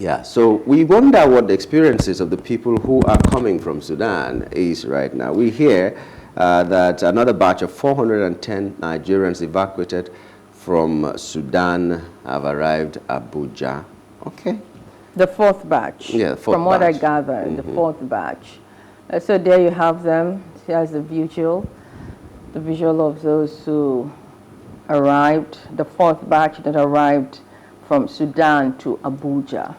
Yeah, so we wonder what the experiences of the people who are coming from Sudan is right now. We hear that another batch of 410 Nigerians evacuated from Sudan have arrived Abuja. Okay. The fourth batch. Yeah, fourth from what batch. I gather, the fourth batch. So there you have them. Here's the visual of those who arrived, the fourth batch that arrived from Sudan to Abuja.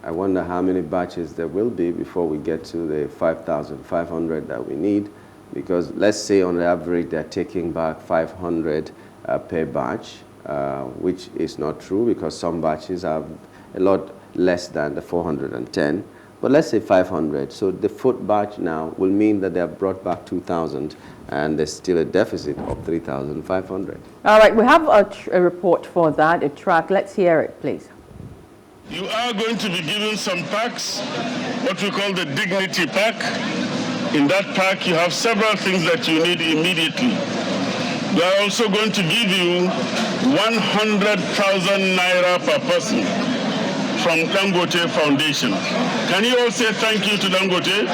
I wonder how many batches there will be before we get to the 5,500 that we need, because let's say on the average they're taking back 500 per batch, which is not true because some batches are a lot less than the 410. But let's say 500. So the fourth batch now will mean that they have brought back 2,000 and there's still a deficit of 3,500. All right, we have a report for that, a track. Let's hear it, please. You are going to be given some packs, what we call the Dignity Pack. In that pack, you have several things that you need immediately. We are also going to give you 100,000 naira per person from Dangote Foundation. Can you all say thank you to Dangote?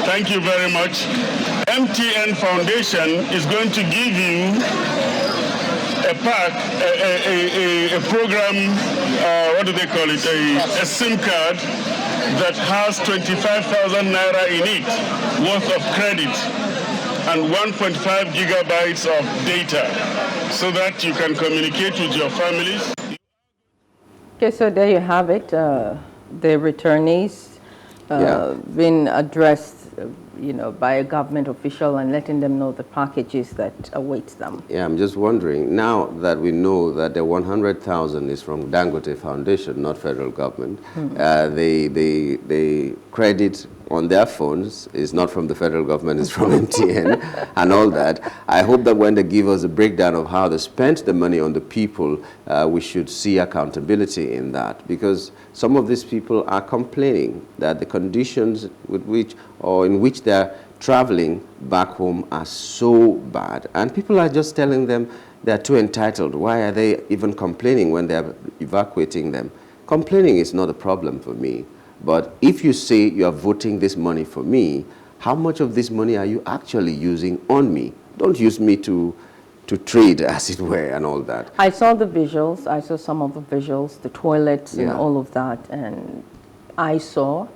Thank you very much. MTN Foundation is going to give you a pack, a program, what do they call it, a SIM card that has 25,000 naira in it worth of credit and 1.5 gigabytes of data so that you can communicate with your families. Okay, so there you have it. The returnees being addressed by a government official and letting them know the packages that awaits them. Yeah, I'm just wondering, now that we know that the 100,000 is from Dangote Foundation, not federal government, the credit on their phones is not from the federal government, it's from MTN and all that. I hope that when they give us a breakdown of how they spent the money on the people, we should see accountability in that, because some of these people are complaining that the conditions with which or in which they're traveling back home are so bad, and people are just telling them they're too entitled. Why are they even complaining when they're evacuating them? Complaining is not a problem for me. But if you say you are voting this money for me, how much of this money are you actually using on me? Don't use me to trade, as it were, and all that. I saw the visuals. I saw some of the visuals, the toilets and all of that, and I saw.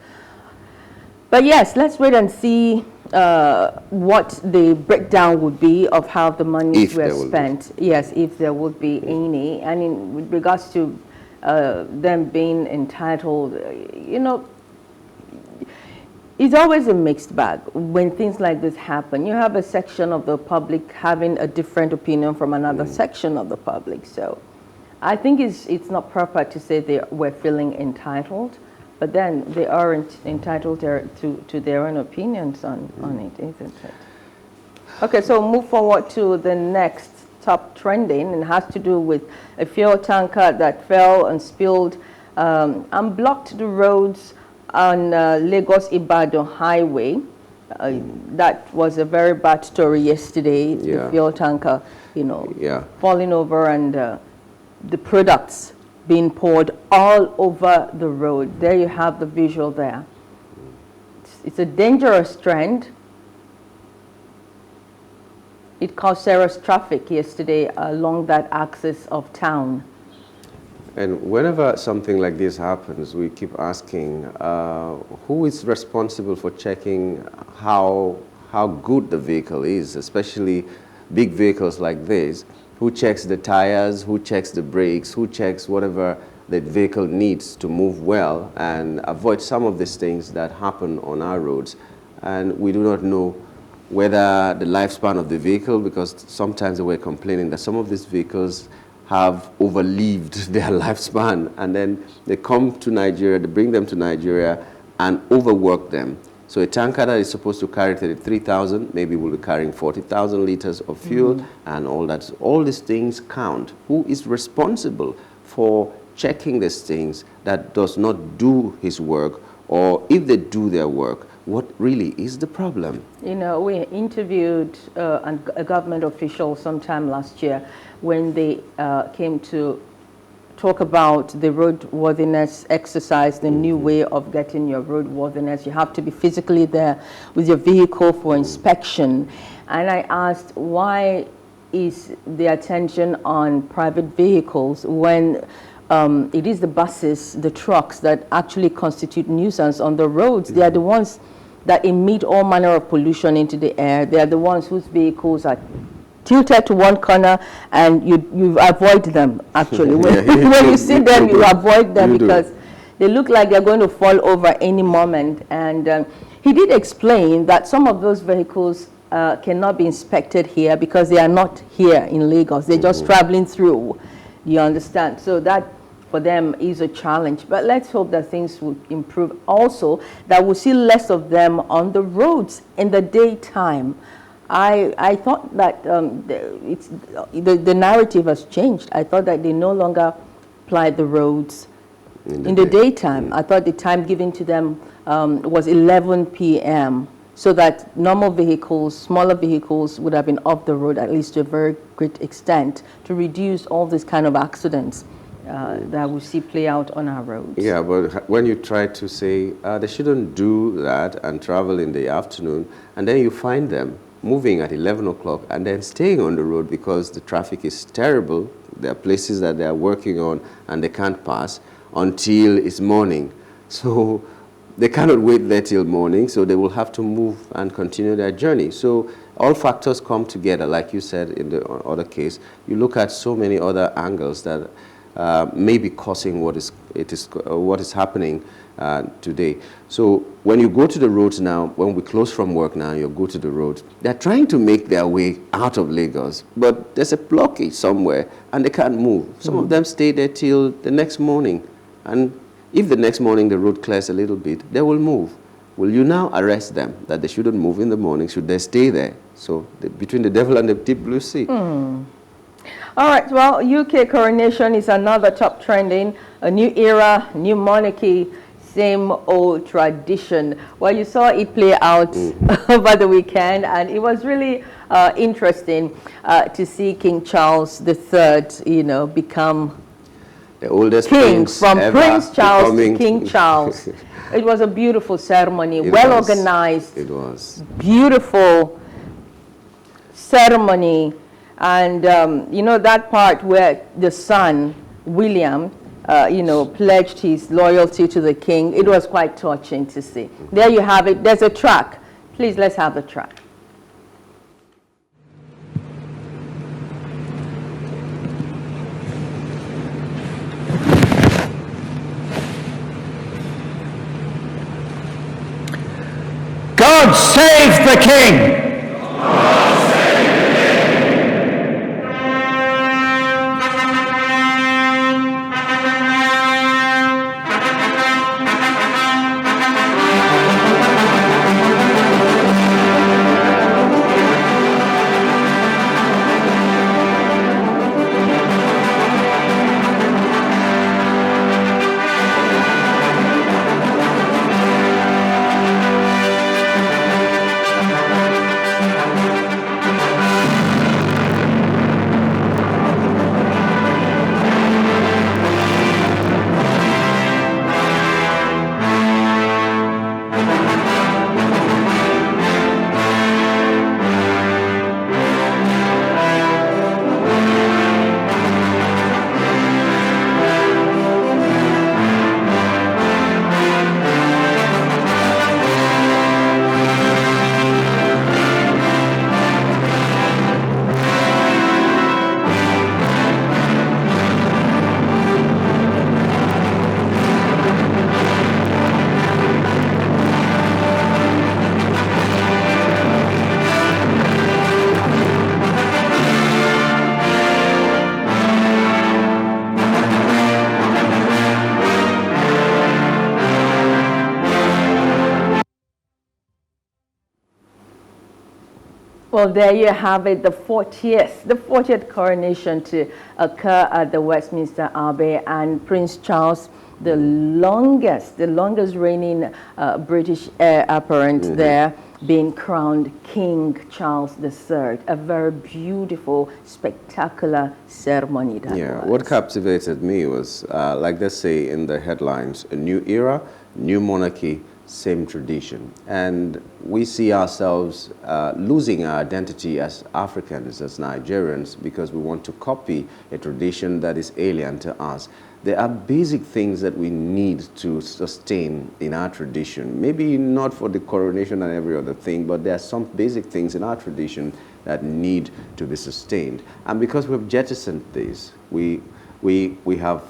But yes, let's wait and see what the breakdown would be of how the monies were spent. Yes, if there would be any. And with regards to them being entitled, it's always a mixed bag when things like this happen. You have a section of the public having a different opinion from another section of the public. So I think it's not proper to say they were feeling entitled, but then they are entitled to their own opinions on it, isn't it? Okay, so move forward to the next top trending, and has to do with a fuel tanker that fell and spilled and blocked the roads on Lagos-Ibadan highway. That was a very bad story yesterday. The fuel tanker, falling over and the products being poured all over the road. There you have the visual there. It's a dangerous trend. It caused serious traffic yesterday along that axis of town. And whenever something like this happens, we keep asking, who is responsible for checking how good the vehicle is, especially big vehicles like this? Who checks the tires, who checks the brakes, who checks whatever the vehicle needs to move well and avoid some of these things that happen on our roads? And we do not know whether the lifespan of the vehicle, because sometimes they were complaining that some of these vehicles have overlived their lifespan, and then they come to Nigeria, they bring them to Nigeria and overwork them. So a tanker that is supposed to carry 33,000 maybe will be carrying 40,000 liters of fuel and all that. So all these things count. Who is responsible for checking these things that does not do his work, or if they do their work, what really is the problem? We interviewed a government official sometime last year when they came to talk about the roadworthiness exercise, the new way of getting your roadworthiness. You have to be physically there with your vehicle for inspection. And I asked, why is the attention on private vehicles when it is the buses, the trucks that actually constitute nuisance on the roads? They are the ones that emit all manner of pollution into the air. They are the ones whose vehicles are tilted to one corner, and you avoid them, actually. When you see them, you avoid them because they look like they're going to fall over any moment. And he did explain that some of those vehicles cannot be inspected here because they are not here in Lagos. They're just traveling through, you understand? So that for them is a challenge. But let's hope that things will improve. Also, that we'll see less of them on the roads in the daytime. I thought that the narrative has changed. I thought that they no longer plied the roads in the daytime. I thought the time given to them was 11 p.m. so that normal vehicles, smaller vehicles would have been off the road at least to a very great extent to reduce all these kind of accidents that we see play out on our roads. Yeah, but when you try to say they shouldn't do that and travel in the afternoon, and then you find them moving at 11 o'clock and then staying on the road because the traffic is terrible. There are places that they are working on and they can't pass until it's morning. So they cannot wait there till morning, so they will have to move and continue their journey. So all factors come together, like you said in the other case. You look at so many other angles that may be causing what is happening today. So when you go to the roads now, when we close from work now, you go to the roads, they're trying to make their way out of Lagos, but there's a blockage somewhere and they can't move. Some of them stay there till the next morning. And if the next morning the road clears a little bit, they will move. Will you now arrest them that they shouldn't move in the morning? Should they stay there? So between the devil and the deep blue sea. All right, well, UK coronation is another top trending. A new era, new monarchy, same old tradition. Well, you saw it play out over the weekend, and it was really interesting to see King Charles III, become the oldest king, prince from ever Prince Charles to becoming King Charles. It was a beautiful ceremony, It well was. organized. It was. Beautiful ceremony. And, that part where the son, William, pledged his loyalty to the king, it was quite touching to see. There you have it. There's a track. Please, let's have the track. God save the king! Well, there you have it, the 40th coronation to occur at the Westminster Abbey, and Prince Charles, the longest reigning British heir apparent there, being crowned King Charles III. A very beautiful, spectacular ceremony that was. What captivated me was, like they say in the headlines, a new era, new monarchy, same tradition. And we see ourselves losing our identity as Africans, as Nigerians, because we want to copy a tradition that is alien to us. There are basic things that we need to sustain in our tradition. Maybe not for the coronation and every other thing, but there are some basic things in our tradition that need to be sustained. And because we've jettisoned this, we have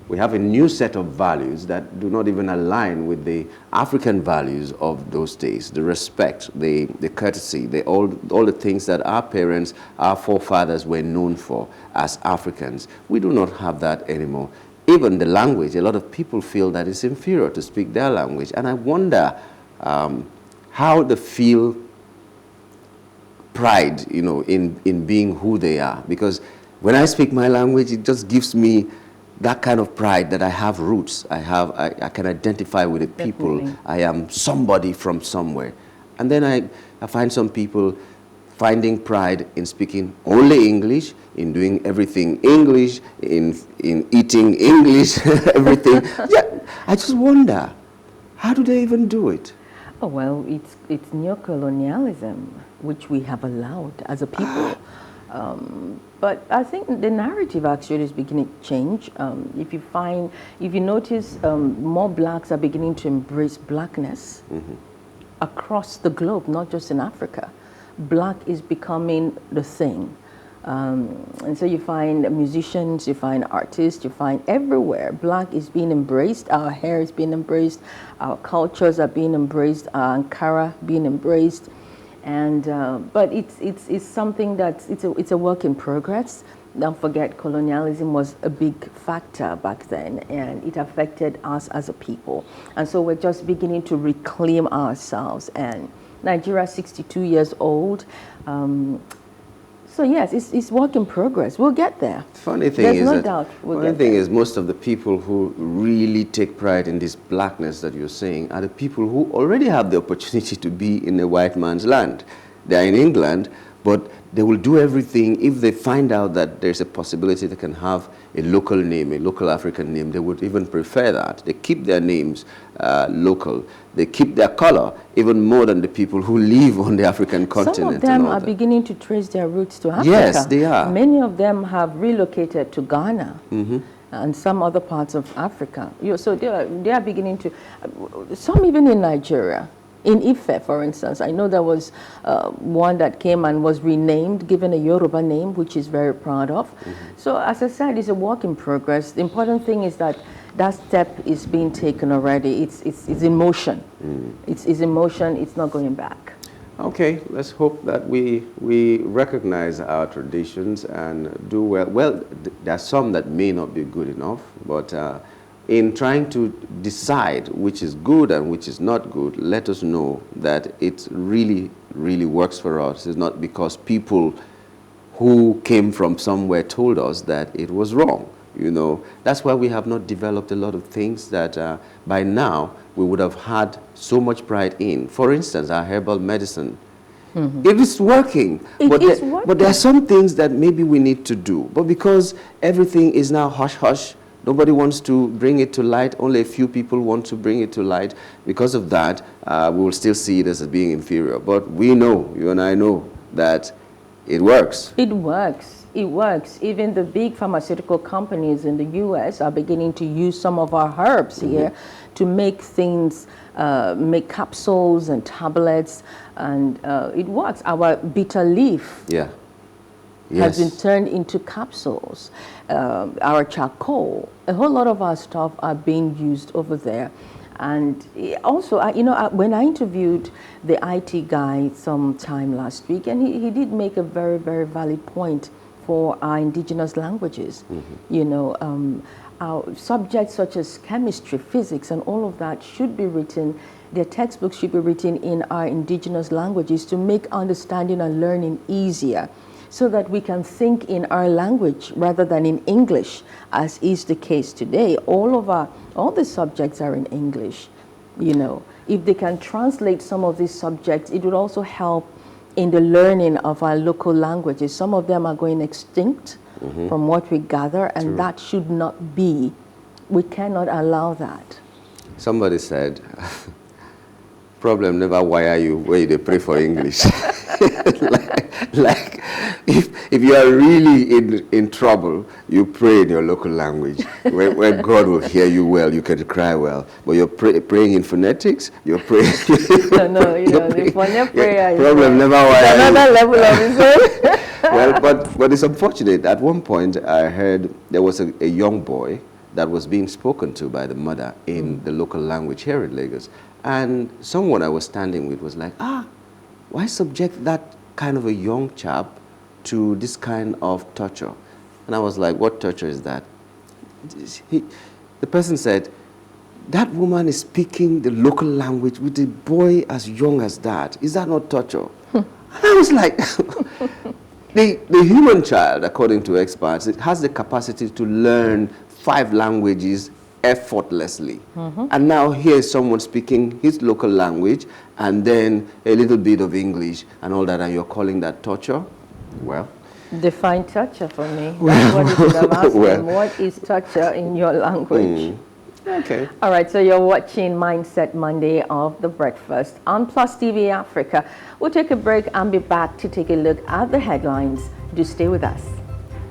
a new set of values that do not even align with the African values of those days. The respect, the courtesy, all the things that our parents, our forefathers were known for as Africans. We do not have that anymore. Even the language, a lot of people feel that it's inferior to speak their language. And I wonder how they feel pride, in being who they are. Because when I speak my language, it just gives me that kind of pride that I have roots. I can identify with the people. Definitely. I am somebody from somewhere. And then I find some people finding pride in speaking only English, in doing everything English, in eating English, everything. Yeah, I just wonder, how do they even do it? Oh, well, it's neocolonialism, which we have allowed as a people. But I think the narrative actually is beginning to change. If you notice, more blacks are beginning to embrace blackness across the globe, not just in Africa. Black is becoming the thing. And so you find musicians, you find artists, you find everywhere. Black is being embraced, our hair is being embraced, our cultures are being embraced, our Ankara being embraced. And but it's something it's a work in progress. Don't forget, colonialism was a big factor back then, and it affected us as a people. And so we're just beginning to reclaim ourselves. And Nigeria is 62 years old. So yes, it's work in progress. We'll get there. Funny thing There's is no that, doubt we'll funny get thing there. is, most of the people who really take pride in this blackness that you're saying are the people who already have the opportunity to be in a white man's land. They're in England, but they will do everything. If they find out that there's a possibility they can have a local name, a local African name, they would even prefer that. They keep their names local. They keep their color even more than the people who live on the African continent. Some of them are beginning to trace their roots to Africa. Yes, they are. Many of them have relocated to Ghana and some other parts of Africa. So they are beginning to, some even in Nigeria. In Ife, for instance, I know there was one that came and was renamed, given a Yoruba name, which he's very proud of. So as I said, it's a work in progress. The important thing is that that step is being taken already. It's in motion. It's in motion. It's not going back. Okay, let's hope that we recognize our traditions and do well. Well, there are some that may not be good enough, but in trying to decide which is good and which is not good, let us know that it really, really works for us. It's not because people who came from somewhere told us that it was wrong. That's why we have not developed a lot of things that by now we would have had so much pride in. For instance, our herbal medicine. It is working. But there are some things that maybe we need to do. But because everything is now hush-hush, nobody wants to bring it to light. Only a few people want to bring it to light. Because of that, we will still see it as being inferior. But we know, you and I know, that it works. It works. It works. Even the big pharmaceutical companies in the U.S. are beginning to use some of our herbs here to make things, make capsules and tablets, and it works. Our bitter leaf has been turned into capsules. Our charcoal, a whole lot of our stuff are being used over there. And also, when I interviewed the IT guy sometime last week, and he did make a very, very valid point for our indigenous languages. Our subjects such as chemistry, physics, and all of that should be written, their textbooks should be written in our indigenous languages to make understanding and learning easier, so that we can think in our language rather than in English, as is the case today. All the subjects are in English. you know. If they can translate some of these subjects, it would also help in the learning of our local languages. Some of them are going extinct from what we gather, and that should not be. We cannot allow that. Somebody said, problem never wire you where they pray for English. like if you are really in trouble, you pray in your local language, where God will hear you well, you can cry well. But you're praying in phonetics, you're praying. No, you know, the phonic prayer is problem never wire another level of its own. Well, but it's unfortunate. At one point, I heard there was a young boy that was being spoken to by the mother in the local language here in Lagos. And someone I was standing with was like, why subject that kind of a young chap to this kind of torture? And I was like, what torture is that? The person said, that woman is speaking the local language with a boy as young as that. Is that not torture? And I was like, the human child, according to experts, it has the capacity to learn 5 languages effortlessly. And now here's someone speaking his local language and then a little bit of English and all that, and you're calling that torture? Well, define torture for me. That's what it is. I'm asking. What is torture in your language? Okay. All right, so you're watching Mindset Monday of The Breakfast on Plus TV Africa. We'll take a break and be back to take a look at the headlines. Do stay with us.